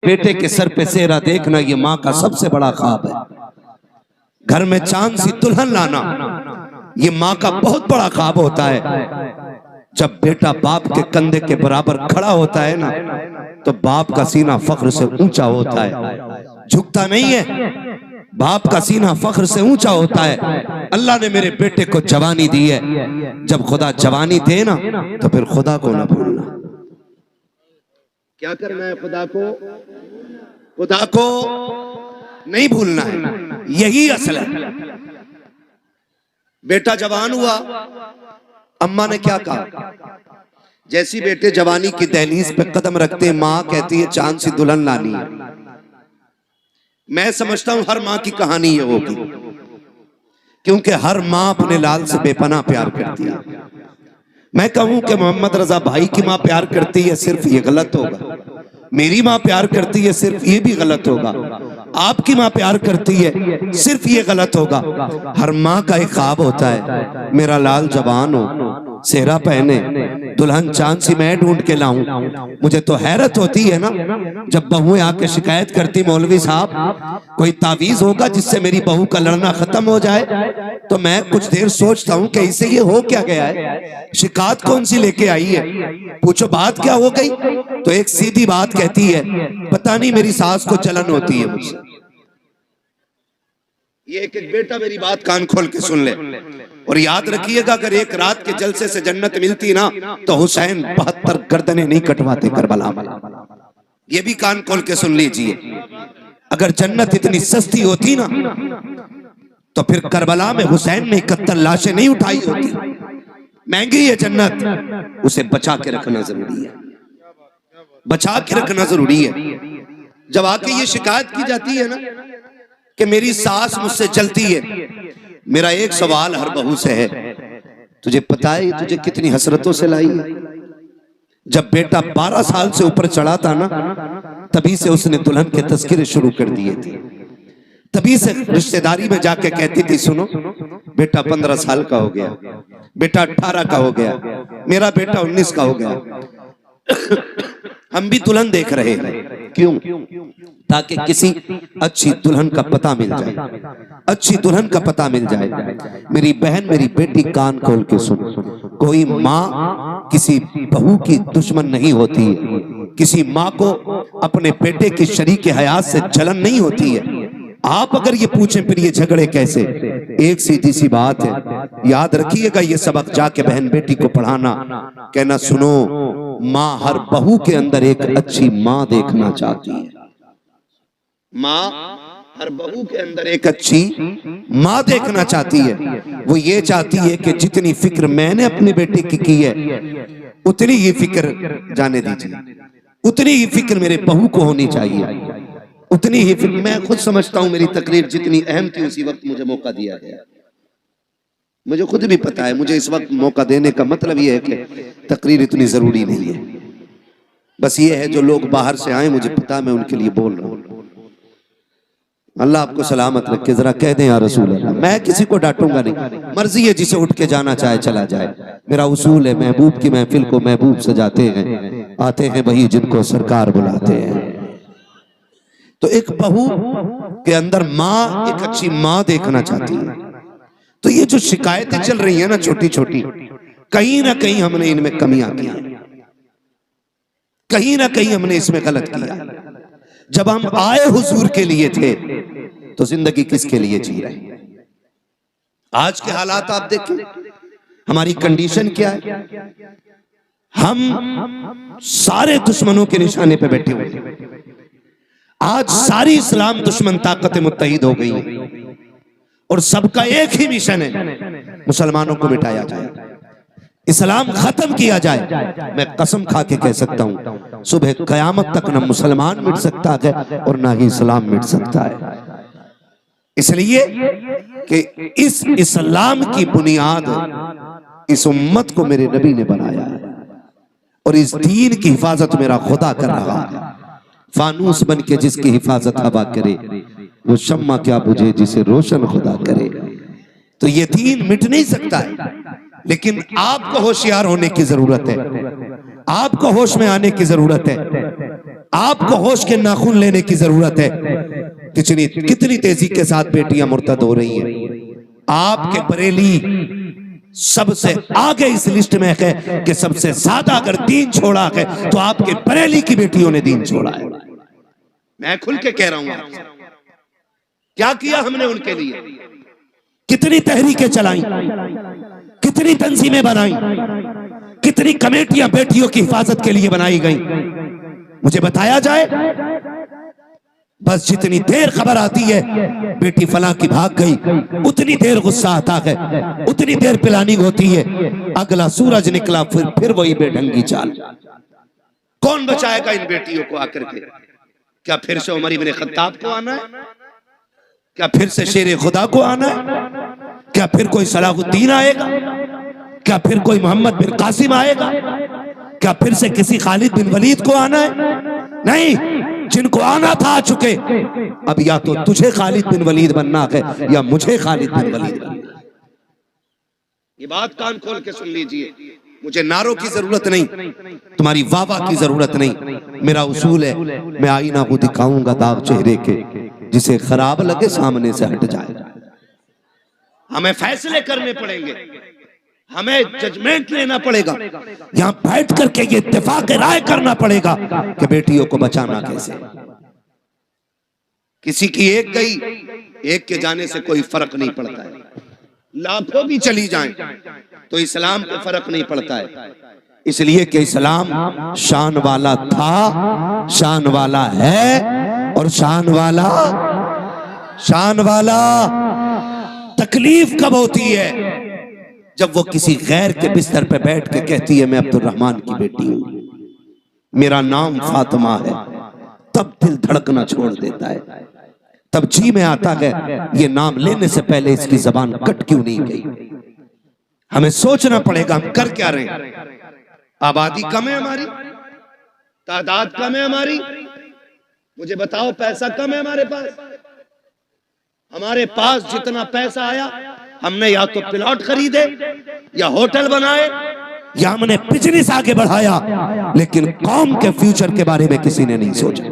बेटे के सर पे सेहरा देखना ये माँ का सबसे बड़ा ख्वाब है। घर में चांद सी दुल्हन लाना ये माँ का बहुत बड़ा ख्वाब होता है। जब बेटा बाप के कंधे के बराबर खड़ा होता है ना, तो बाप का सीना फख्र से ऊंचा होता है, झुकता नहीं है। बाप का सीना फख्र से ऊंचा होता है। अल्लाह ने मेरे बेटे को जवानी दी है। जब खुदा जवानी दे ना, तो फिर खुदा को ना भूलना। क्या करना है? खुदा को नहीं भूलना है, यही असल है। बेटा जवान हुआ, अम्मा ने क्या कहा? जैसी बेटे जवानी की दहलीज पे कदम रखते, माँ कहती है चांद सी दुल्हन लानी है। मैं समझता हूं हर माँ की कहानी ये होगी, क्योंकि हर माँ अपने लाल से बेपनाह प्यार करती है। मैं कहूं कि मोहम्मद रजा भाई की माँ प्यार करती है, सिर्फ ये गलत होगा। मेरी माँ प्यार करती है, सिर्फ ये भी गलत होगा। आपकी माँ प्यार करती है, सिर्फ ये गलत होगा। हर माँ का एक ख्वाब होता है, मेरा लाल जवान हो, सेहरा पहने, दुल्हन चांद सी मैं ढूंढ के लाऊं। मुझे तो हैरत होती है ना, जब बहुएं आके शिकायत करती, मौलवी साहब कोई तावीज होगा जिससे मेरी बहू का लड़ना खत्म हो जाए। तो मैं कुछ देर सोचता हूं कि इसे ये हो क्या गया है, शिकायत कौन सी लेके आई है, पूछो बात क्या हो गई। तो एक सीधी बात कहती है, पता नहीं मेरी सास को जलन होती है मुझसे। ये एक बेटा मेरी बात कान खोल के सुन ले, और याद रखिएगा, अगर एक रात के जलसे से जन्नत मिलती ना, तो हुसैन 72 गर्दनें नहीं कटवाते करबला में। ये भी कान खोल के सुन लीजिए, अगर जन्नत इतनी सस्ती होती ना, तो फिर करबला में हुसैन ने 71 लाशें नहीं उठाई होती। महंगी है जन्नत, उसे बचा के रखना जरूरी है, बचा के रखना जरूरी है। जब आके ये शिकायत की जाती है ना कि मेरी सास मुझसे जलती है, मेरा एक सवाल हर बहू से है, तुझे पता है तुझे कितनी हसरतों से लाई है? जब बेटा 12 साल से ऊपर चढ़ा था ना, तभी से उसने दुल्हन के तस्करे शुरू कर दिए थे। तभी से रिश्तेदारी में जाके कहती थी, सुनो बेटा 15 साल का हो गया, बेटा 18 का हो गया, मेरा बेटा 19 का हो गया। हम भी दुल्हन देख रहे हैं, क्यों? ताकि किसी अच्छी दुल्हन का पता मिल जाए, अच्छी दुल्हन का पता मिल जाए। मेरी बहन, मेरी बेटी, कान खोल के सुन, कोई माँ किसी बहू की दुश्मन नहीं होती है। किसी माँ को अपने बेटे की शरीके हयात से जलन नहीं होती है। आप अगर ये पूछें फिर ये झगड़े कैसे, एक सीधी सी बात है, याद रखिएगा, ये सबक जाके बहन बेटी को पढ़ाना, कहना सुनो, माँ हर बहू के अंदर एक अच्छी माँ देखना चाहती है। माँ हर बहू के अंदर एक अच्छी माँ देखना चाहती है। वो ये चाहती है कि जितनी फिक्र मैंने अपनी बेटी की है, उतनी ही फिक्र जाने दीजिए, उतनी ही फिक्र मेरे बहू को होनी चाहिए, उतनी ही फिक्र। मैं खुद समझता हूं मेरी तकरीर जितनी अहम थी, उसी वक्त मुझे मौका दिया गया। मुझे खुद भी पता है, मुझे इस वक्त मौका देने का मतलब यह है कि तकरीर इतनी जरूरी नहीं है। बस ये है जो लोग बाहर से आए, मुझे पता है, मैं उनके लिए बोल रहा हूँ। अल्लाह आपको सलामत रखे। जरा कह दें या रसूल अल्लाह। मैं किसी को डांटूंगा नहीं, मर्जी है जिसे उठ के जाना चाहे चला जाए। मेरा उसूल है, महबूब की महफिल को महबूब सजाते हैं, आते हैं वही जिनको सरकार बुलाते हैं। तो एक बहू के अंदर माँ एक अच्छी माँ देखना चाहती है। तो ये जो शिकायतें चल रही है ना छोटी छोटी, कहीं ना कहीं हमने इनमें कमियां की, कहीं ना कहीं हमने इसमें गलत किया। जब हम आए हुजूर के लिए थे, तो जिंदगी किसके लिए जी रहे हैं? आज के हालात आप देखें, हमारी कंडीशन क्या है। हम सारे दुश्मनों के निशाने पे बैठे हुए हैं। आज सारी इस्लाम दुश्मन ताकतें मुत्तहिद हो गई हैं, और सबका एक ही मिशन है, मुसलमानों को मिटाया जाए, इस्लाम खत्म किया जाए। मैं कसम खा के कह सकता हूं, सुबह कयामत तक ना मुसलमान मिट सकता है और ना ही इस्लाम मिट सकता है। इसलिए कि इस इस्लाम की बुनियाद इस उम्मत को मेरे नबी ने बनाया है, और इस दीन की हिफाजत मेरा खुदा कर रहा है। फानूस बन के जिसकी हिफाजत हवा करे, वो शम्मा क्या बुझे जिसे रोशन खुदा करे। तो ये दीन मिट नहीं सकता है, लेकिन आपको होशियार होने की जरूरत है, आपको होश में आने की जरूरत है। आपको होश के नाखून लेने की जरूरत है। कितनी कितनी तेजी के साथ बेटियां मुर्तद हो रही हैं। आपके बरेली सबसे आगे इस लिस्ट में है कि सबसे ज्यादा अगर दीन छोड़ा है तो आपके बरेली की बेटियों ने दीन छोड़ा है। मैं खुल के कह रहा हूं, क्या किया हमने उनके लिए, कितनी तहरीकें चलाई, कितनी तंजीमें बनाई, कितनी कमेटियां बेटियों की हिफाजत के लिए बनाई गई। मुझे बताया जाए, बस जितनी देर खबर आती है बेटी फलां की भाग गई, उतनी देर गुस्सा आता है, उतनी देर प्लानिंग होती है। अगला सूरज निकला फिर वही बेढंगी चाल। कौन बचाएगा इन बेटियों को आकर के? क्या फिर से उमर इब्न खत्ताब को आना है? क्या फिर से शेर खुदा को आना है? क्या फिर कोई सलाहुद्दीन आएगा? क्या फिर कोई मोहम्मद बिन कासिम आएगा? क्या फिर से किसी खालिद बिन वलीद को आना है? नहीं, जिनको आना था आ चुके। अब या तो तुझे खालिद बिन वलीद बनना है या मुझे खालिद बिन वलीद बनना है। ये बात कान खोल के सुन लीजिए। मुझे नारों की जरूरत नहीं, तुम्हारी वाह की जरूरत नहीं। मेरा उसूल है, मैं आईना को दिखाऊंगा दाग चेहरे के, जिसे खराब लगे सामने से हट जाए। हमें फैसले करने पड़ेंगे, हमें जजमेंट लेना पड़ेगा, यहां बैठ करके ये इत्तेफाक राय करना पड़ेगा कि बेटियों को बचाना कैसे। किसी की एक गई, एक के जाने से कोई फर्क नहीं पड़ता है। लाखों भी चली जाएं तो इस्लाम को फर्क नहीं पड़ता है, इसलिए कि इस्लाम शान वाला था, शान वाला है और शान वाला। तकलीफ कब होती है? जब वो किसी गैर के बिस्तर पे बैठ के कहती है मैं अब्दुर्रहमान की बेटी हूं, मेरा नाम फातिमा है, तब दिल धड़कना छोड़ देता है। तब जी में आता है ये नाम लेने से पहले इसकी जबान कट क्यों नहीं गई। हमें सोचना पड़ेगा हम कर क्या रहे हैं। आबादी कम है हमारी, तादाद कम है हमारी, मुझे बताओ पैसा कम है हमारे पास। हमारे पास जितना पैसा आया हमने या तो प्लॉट खरीदे या होटल बनाए या हमने बिजनेस आगे बढ़ाया, लेकिन कौम के फ्यूचर के बारे में किसी ने नहीं सोचा।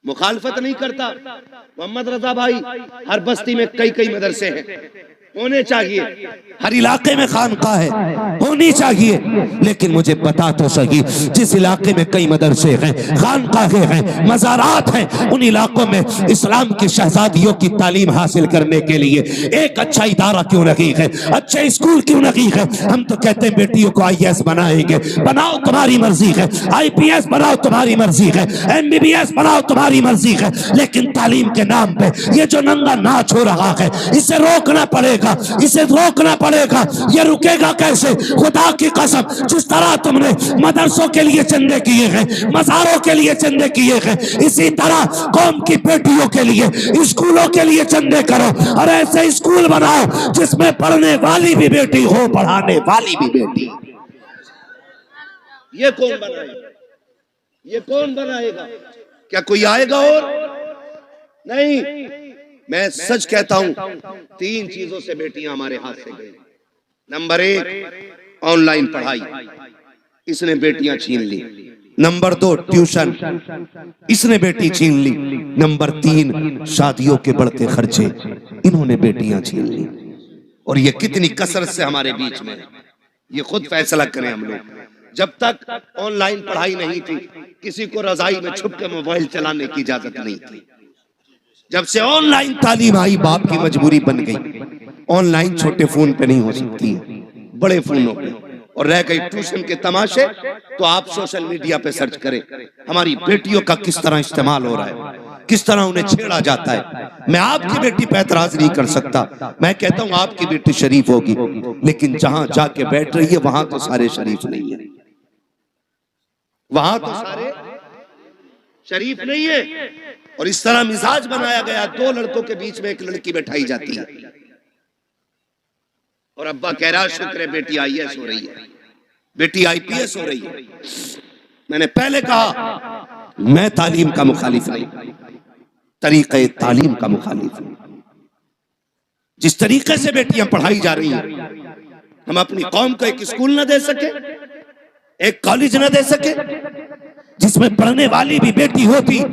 मुखालफत नहीं करता मोहम्मद रजा भाई, हर बस्ती में कई कई मदरसे हैं, होने चाहिए, हर इलाके में खानकाह है, होनी चाहिए। लेकिन मुझे बता तो सही, जिस इलाके में कई मदरसे हैं, खानकाहें हैं, मज़ारात हैं, उन इलाकों में इस्लाम की शहजादियों की तालीम हासिल करने के लिए एक अच्छा इदारा क्यों नहीं है, अच्छे स्कूल क्यों नहीं है। हम तो कहते हैं बेटियों को IAS बनाएंगे, बनाओ तुम्हारी मर्जी है, IPS बनाओ तुम्हारी मर्जी है, MBBS बनाओ तुम्हारी मर्जी है, लेकिन तालीम के नाम पे ये जो नंगा नाच हो रहा है इसे रोकना पड़ेगा, इसे रोकना पड़ेगा। ये रुकेगा कैसे? खुदा की कसम, जिस तरह तुमने मदरसों के लिए चंदे किए हैं, मज़ारों के लिए चंदे किए हैं, इसी तरह कौम की बेटियों के लिए स्कूलों के लिए चंदे करो और ऐसे स्कूल बनाओ जिसमें पढ़ने वाली भी बेटी हो, पढ़ाने वाली भी बेटी। ये कौन बनाएगा? ये कौन बनाएगा? क्या कोई आएगा? और नहीं, मैं सच कहता हूं, 3 चीजों से बेटियां हमारे हाथ से गई। नंबर 1 ऑनलाइन पढ़ाई, इसने बेटियां छीन ली। नंबर 2 ट्यूशन, इसने बेटी छीन ली। नंबर 3 शादियों के बढ़ते खर्चे, इन्होंने बेटियां छीन ली। और ये कितनी कसरत से हमारे बीच में, ये खुद फैसला करें हम लोग। जब तक ऑनलाइन पढ़ाई नहीं थी, किसी को रजाई में छुप के मोबाइल चलाने की इजाजत नहीं थी। जब से ऑनलाइन तालीम आई, बाप की मजबूरी बन गई। ऑनलाइन छोटे फोन पे नहीं हो सकती है, बड़े फोनों पे। और रह गई ट्यूशन के तमाशे, तो आप सोशल मीडिया पे सर्च करें हमारी बेटियों का किस तरह इस्तेमाल हो रहा है, किस तरह उन्हें छेड़ा जाता है। मैं आपकी बेटी पे एतराज नहीं कर सकता, मैं कहता हूं आपकी बेटी शरीफ होगी, लेकिन जहां जाके बैठ रही है वहां तो सारे शरीफ नहीं है, वहां तो सारे शरीफ नहीं है। और इस तरह मिजाज बनाया गया, 2 लड़कों के बीच में एक लड़की बैठाई जाती है और अब्बा कह रहा शुक्र है बेटी IAS हो रही है, बेटी IPS हो रही है। मैंने पहले कहा मैं तालीम का मुखालिफ नहीं, तरीके तालीम का मुखालिफ हूं। जिस तरीके से बेटियां पढ़ाई जा रही हैं, हम अपनी कौम को एक स्कूल न दे सके, एक कॉलेज न दे सके, जिसमें पढ़ने वाली भी बेटी होती,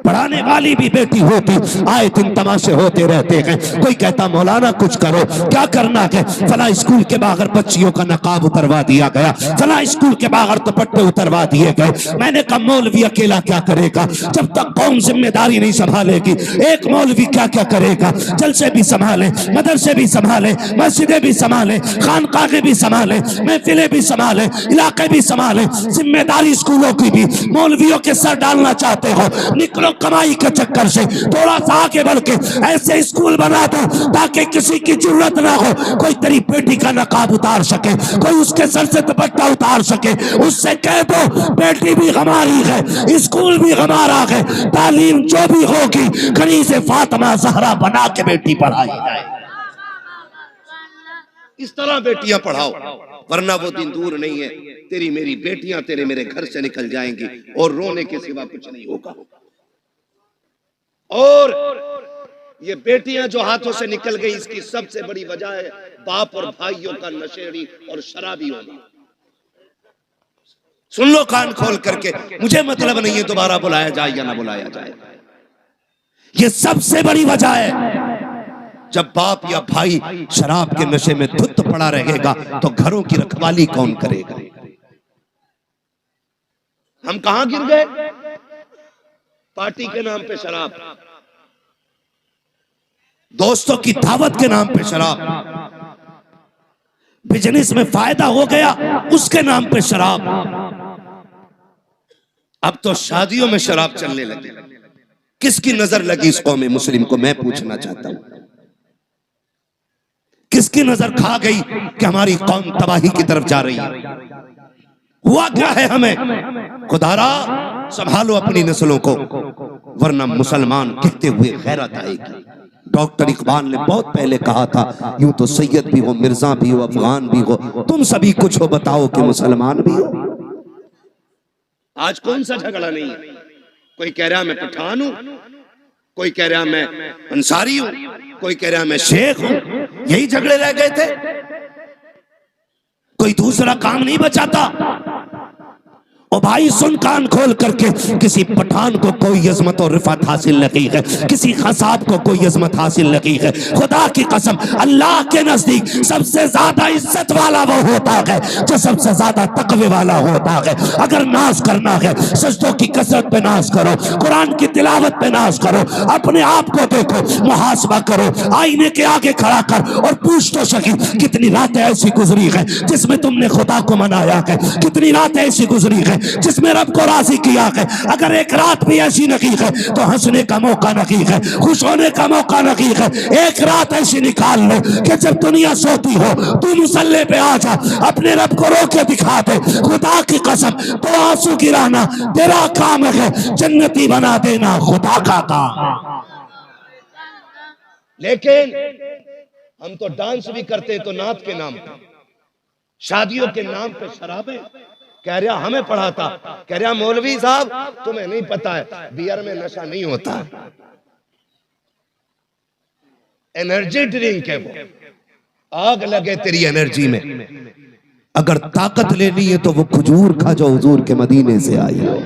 पढ़ाने वाली भी बेटी होती। आए दिन तमाशे होते रहते हैं। कोई कहता मौलाना कुछ करो, क्या करना है? फला स्कूल के बाहर बच्चियों का नकाब उतरवा दिया गया, फला स्कूल के बाहर दुपट्टे उतरवा दिए गए। मैंने कहा मौलवी अकेला क्या करेगा, जब तक कौम जिम्मेदारी नहीं संभालेगी। एक मौलवी क्या क्या करेगा? जलसे भी संभाले, मदरसे भी संभाले, मस्जिदें भी संभाले, खानकाहें भी संभाले, महफिलें भी संभाले, इलाके भी संभाले। जिम्मेदारी स्कूलों की भी। मौलवियों के सर डालना चाहते हो, निकलो कमाई के चक्कर से, थोड़ा सा आगे बढ़ के ऐसे स्कूल बना दो ताकि किसी की जरूरत ना हो, कोई तेरी बेटी का नकाब उतार सके, कोई उसके सर से दुपट्टा उतार सके। उससे कह दो बेटी भी हमारी है, स्कूल भी हमारा है, तालीम जो भी होगी कनीज़े फातिमा ज़हरा बना के बेटी पढ़ाई जाए। इस तरह बेटियां पढ़ाओ, वरना वो दिन दूर नहीं है, तेरी मेरी बेटियां तेरे मेरे घर से निकल जाएंगी और रोने के सिवा कुछ नहीं होगा। और ये बेटियां जो हाथों से निकल गई, इसकी सबसे बड़ी वजह है बाप और भाइयों का नशेड़ी और शराबी होना। सुन लो कान खोल करके, मुझे मतलब नहीं है दोबारा बुलाया जाए या ना बुलाया जाए, ये सबसे बड़ी वजह है। जब बाप या भाई शराब के नशे में धुत पड़ा रहेगा तो घरों की रखवाली कौन करेगा? हम कहां गिर गए? पार्टी के नाम पे शराब, दोस्तों की दावत के नाम पे शराब, बिजनेस में फायदा हो गया उसके नाम पे शराब। अब तो शादियों में शराब चलने लगी। किसकी नजर लगी इस कौम मुस्लिम को, मैं पूछना चाहता हूं। किसकी नजर खा गई कि हमारी कौम तबाही की तरफ जा रही है? हुआ क्या है हमें? खुदारा संभालो अपनी नस्लों को, वरना मुसलमान कहते हुए गैरत आएगी। डॉक्टर इकबाल ने बहुत पहले कहा था, यूं तो सैयद भी हो, मिर्जा भी हो, अफगान भी हो, तुम सभी कुछ हो, बताओ कि मुसलमान भी हो। आज कौन सा झगड़ा नहीं है? कोई कह रहा मैं पठान हूं, कोई कह रहा मैं अंसारी हूं, कोई कह रहा मैं शेख हूं। यही झगड़े रह गए थे, कोई दूसरा काम नहीं बचाता। ओ भाई सुन कान खोल करके, किसी पठान को कोई अजमत और रिफत हासिल नहीं है, किसी खसाब को कोई अजमत हासिल नहीं है। खुदा की कसम, अल्लाह के नजदीक सबसे ज्यादा इज्जत वाला वो होता है जो सबसे ज्यादा तकवे वाला होता है। अगर नाज करना है, सजदों की कसरत पे नाज करो, कुरान की तिलावत पे नाज करो, अपने आप को देखो, मुहासबा करो, आईने के आगे खड़ा कर और पूछ तो सकी कितनी रातें ऐसी गुजरी है जिसमें तुमने खुदा को मनाया है, कितनी रातें ऐसी गुजरी है जिसमें रब को राजी किया है। अगर एक रात भी ऐसी नहीं है तो हंसने का मौका नहीं है, खुश होने का मौका नहीं है। एक रात ऐसी निकाल लो कि जब दुनिया सोती हो तू मुसल्ले पे आ जा, अपने रब को रो के दिखा दे। खुदा की कसम, तो आंसू गिराना तेरा काम है, जन्नती बना देना खुदा का काम। लेकिन हम तो डांस भी करते तो नात के नाम पे, शादियों के नाम पे शराबें। कह रहा हमें पढ़ाता, कह रहा मौलवी साहब तुम्हें नहीं पता है बियर में नशा नहीं होता, एनर्जी ड्रिंक है वो, आग लगे तेरी एनर्जी में। अगर ताकत लेनी है तो वो खजूर खा जो हुजूर के मदीने से आई हो।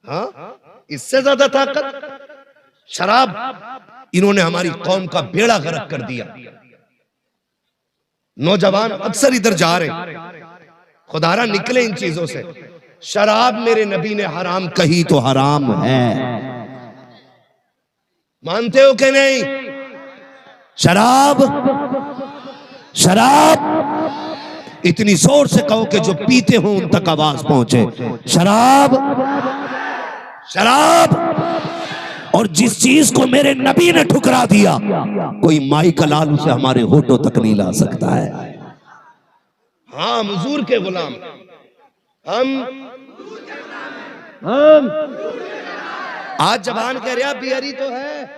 हाँ, इससे ज्यादा ताकत शराब। इन्होंने हमारी कौम का बेड़ा गर्क कर दिया। नौजवान अक्सर इधर जा रहे, खुदारा निकले इन चीजों से। शराब मेरे नबी ने हराम कही तो हराम है, मानते हो कि नहीं? शराब, शराब इतनी जोर से कहो कि जो पीते हो उन तक आवाज पहुंचे। शराब, शराब। और जिस चीज को मेरे नबी ने ठुकरा दिया, कोई माई का लाल उसे हमारे होठों तक नहीं ला सकता है। हाँ, हुजूर के गुलाम हम आज जबान कह रहा बियरी तो है,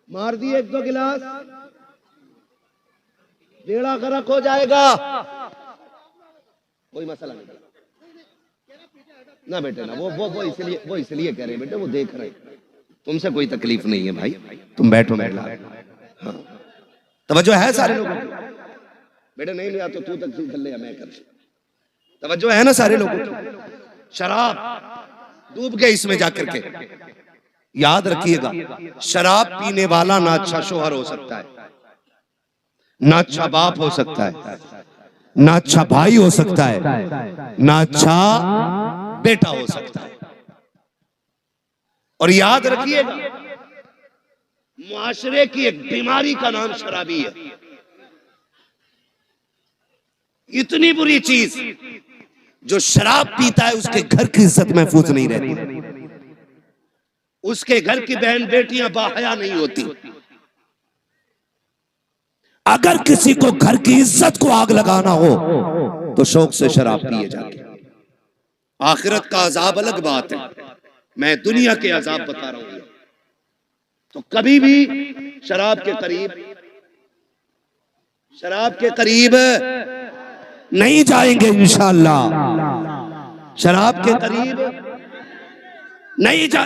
मार दिए एक दो गिलास बेड़ा गर्क हो जाएगा, कोई मसला नहीं ना बेटे ना। वो इसलिए कह रहे बेटे, वो देख रहे, तुमसे कोई तकलीफ नहीं है भाई, तुम बैठो बैठो। हाँ, तवज्जो है सारे लोगों की। बेटे नहीं लिया तो तू तक कर ले, मैं कर। तवज्जो है ना सारे लोगों की? शराब डूब गए इसमें जाकर के। याद रखिएगा, शराब पीने वाला ना अच्छा शोहर हो सकता है, ना अच्छा बाप हो सकता है, ना अच्छा भाई हो सकता है, ना अच्छा बेटा हो सकता है। और याद रखिएगा, मुआशरे की एक बीमारी का नाम शराबी है। इतनी बुरी चीज, जो शराब पीता है उसके घर की इज्जत महफूज नहीं रहती, उसके घर की बहन बेटियां बाहया नहीं होती। अगर किसी को घर की इज्जत को आग लगाना हो तो शौक से शराब पिए जाके। आखिरत का अजाब अलग बात है, मैं दुनिया के अजाब बता रहा हूं। तो कभी भी शराब के करीब नहीं जाएंगे इंशाअल्लाह, शराब के करीब नहीं जाएंगे।